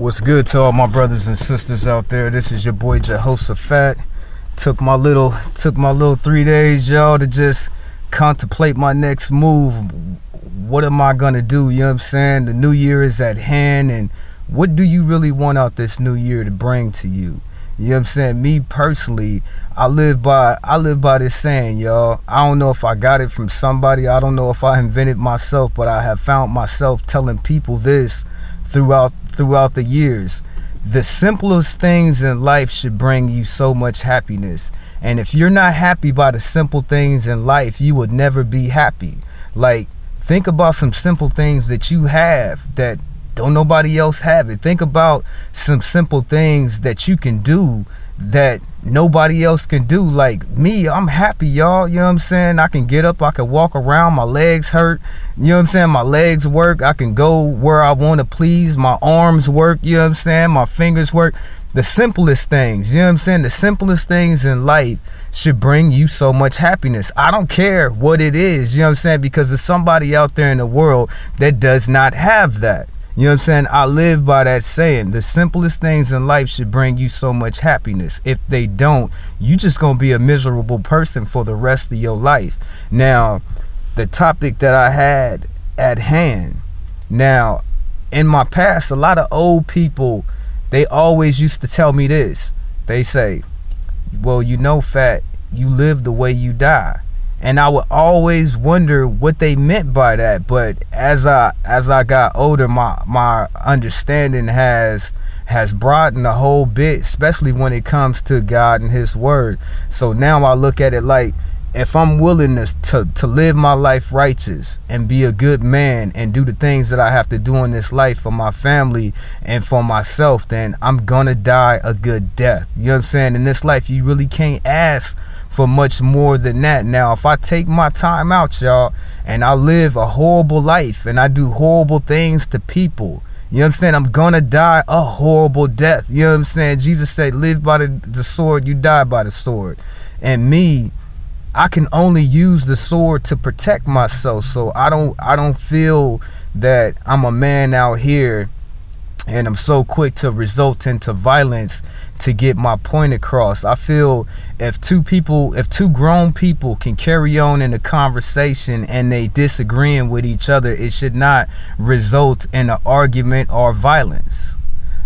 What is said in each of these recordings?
What's good to all my brothers and sisters out there? This is your boy Jehoshaphat. Took my little 3 days, y'all, to just contemplate my next move. What am I gonna do? You know what I'm saying? The new year is at hand, and what do you really want out this new year to bring to you? You know what I'm saying? Me personally, I live by this saying, y'all. I don't know if I got it from somebody. I don't know if I invented myself, but I have found myself telling people this throughout the years. The simplest things in life should bring you so much happiness. And if you're not happy by the simple things in life, you would never be happy. Like, think about some simple things that you have that don't nobody else have it. Think about some simple things that you can do that nobody else can do. Like me, I'm happy, y'all. You know what I'm saying? I can get up, I can walk around, my legs hurt. You know what I'm saying? My legs work. I can go where I want to please. My arms work. You know what I'm saying? My fingers work. The simplest things, you know what I'm saying? The simplest things in life should bring you so much happiness. I don't care what it is, you know what I'm saying? Because there's somebody out there in the world that does not have that. You know what I'm saying? I live by that saying. The simplest things in life should bring you so much happiness. If they don't, you just gonna be a miserable person for the rest of your life. Now, the topic that I had at hand. Now, in my past, a lot of old people, they always used to tell me this. They say, well, you know, Fat, you live the way you die. And I would always wonder what they meant by that. But as I got older, my understanding has broadened a whole bit, especially when it comes to God and His Word. So now I look at it like, if I'm willing to live my life righteous and be a good man and do the things that I have to do in this life for my family and for myself, then I'm gonna die a good death. You know what I'm saying? In this life, you really can't ask for much more than that. Now, if I take my time out, y'all, and I live a horrible life and I do horrible things to people, you know what I'm saying? I'm gonna die a horrible death. You know what I'm saying? Jesus said, live by the sword, you die by the sword. And me, I can only use the sword to protect myself. So I don't feel that I'm a man out here and I'm so quick to result into violence to get my point across. I feel if two grown people can carry on in a conversation and they disagreeing with each other, it should not result in an argument or violence.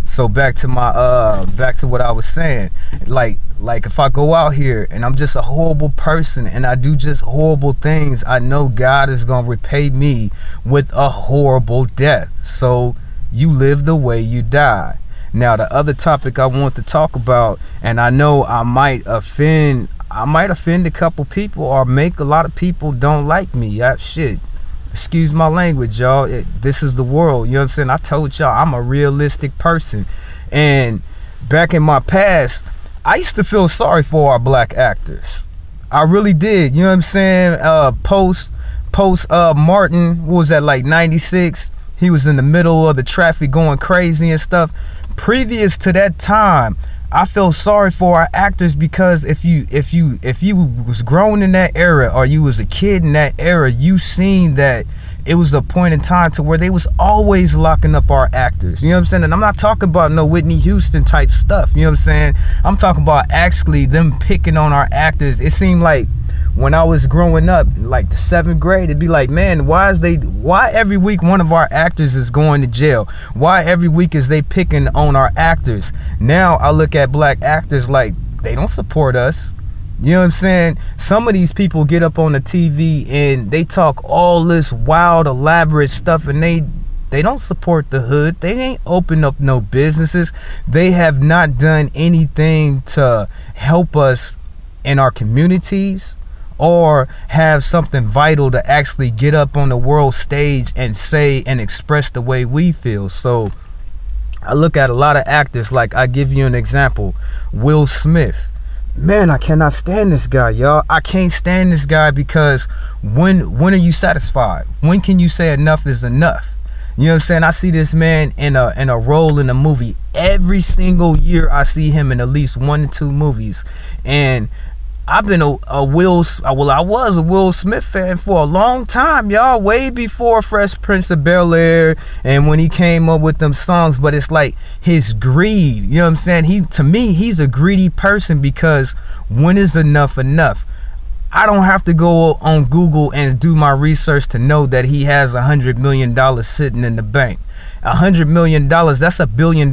So back to what I was saying, like if I go out here and I'm just a horrible person and I do just horrible things, I know God is going to repay me with a horrible death. So you live the way you die. Now, the other topic I want to talk about, and I know I might offend a couple people or make a lot of people don't like me. Excuse my language, y'all. This is the world. You know what I'm saying? I told y'all I'm a realistic person. And back in my past, I used to feel sorry for our black actors. I really did. You know what I'm saying? Post Martin, what was that, like 96? He was in the middle of the traffic going crazy and stuff. Previous to that time, I felt sorry for our actors because if you was grown in that era or you was a kid in that era, you seen that it was a point in time to where they was always locking up our actors. You know what I'm saying? And I'm not talking about no Whitney Houston type stuff. You know what I'm saying? I'm talking about actually them picking on our actors. It seemed like when I was growing up, like the 7th grade, it'd be like, man, why every week one of our actors is going to jail? Why every week is they picking on our actors? Now I look at black actors like they don't support us. You know what I'm saying? Some of these people get up on the TV and they talk all this wild, elaborate stuff, and they don't support the hood. They ain't opened up no businesses. They have not done anything to help us in our communities or have something vital to actually get up on the world stage and say and express the way we feel. So I look at a lot of actors, like I give you an example, Will Smith. Man, I cannot stand this guy, y'all. I can't stand this guy because when are you satisfied? When can you say enough is enough? You know what I'm saying? I see this man in a role in a movie. Every single year I see him in at least 1 to 2 movies. And I've been a well, I was a Will Smith fan for a long time, y'all, way before Fresh Prince of Bel-Air and when he came up with them songs. But it's like his greed, you know what I'm saying? To me, he's a greedy person, because when is enough enough? I don't have to go on Google and do my research to know that he has $100 million sitting in the bank. $100 million, that's $1 billion.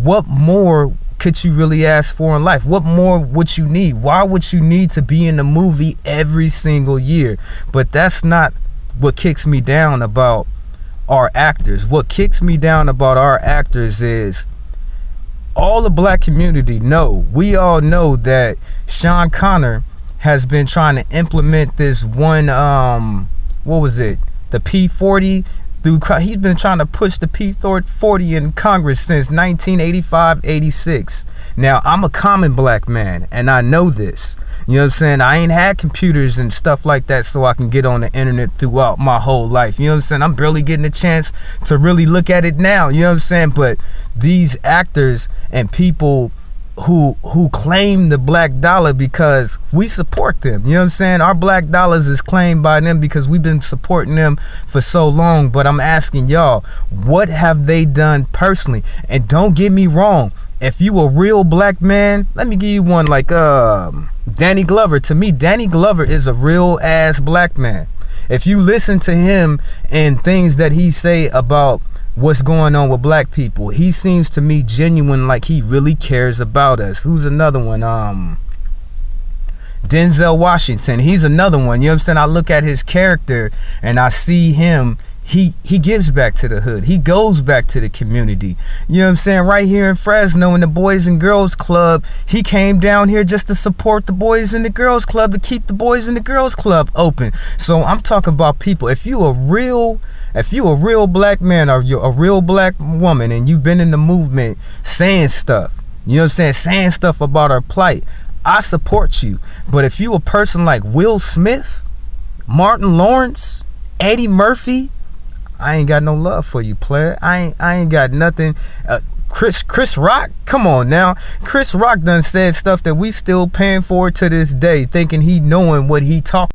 What more could you really ask for in life? What more would you need? Why would you need to be in a movie every single year? But that's not what kicks me down about our actors. What kicks me down about our actors is all the black community know, we all know that Sean Connery has been trying to implement this one, what was it? The P40. He's been trying to push the P40 in Congress since 1985-86. Now, I'm a common black man, and I know this. You know what I'm saying? I ain't had computers and stuff like that so I can get on the internet throughout my whole life. You know what I'm saying? I'm barely getting a chance to really look at it now. You know what I'm saying? But these actors and people who claim the black dollar, because we support them, you know what I'm saying? Our black dollars is claimed by them because we've been supporting them for so long. But I'm asking y'all, what have they done personally? And don't get me wrong, if you a real black man, let me give you one like Danny Glover. To me, Danny Glover is a real ass black man. If you listen to him and things that he say about what's going on with black people, he seems to me genuine, like he really cares about us. Who's another one? Denzel Washington. He's another one. You know what I'm saying? I look at his character and I see him. He gives back to the hood. He goes back to the community. You know what I'm saying? Right here in Fresno in the Boys and Girls Club, he came down here just to support the Boys and the Girls Club, to keep the Boys and the Girls Club open. So I'm talking about people. If you a real black man, or you're a real black woman, and you've been in the movement saying stuff, you know what I'm saying, saying stuff about our plight, I support you. But if you a person like Will Smith, Martin Lawrence, Eddie Murphy, I ain't got no love for you, player. I ain't got nothing. Chris Rock, come on now. Chris Rock done said stuff that we still paying for to this day, thinking he knowing what he talking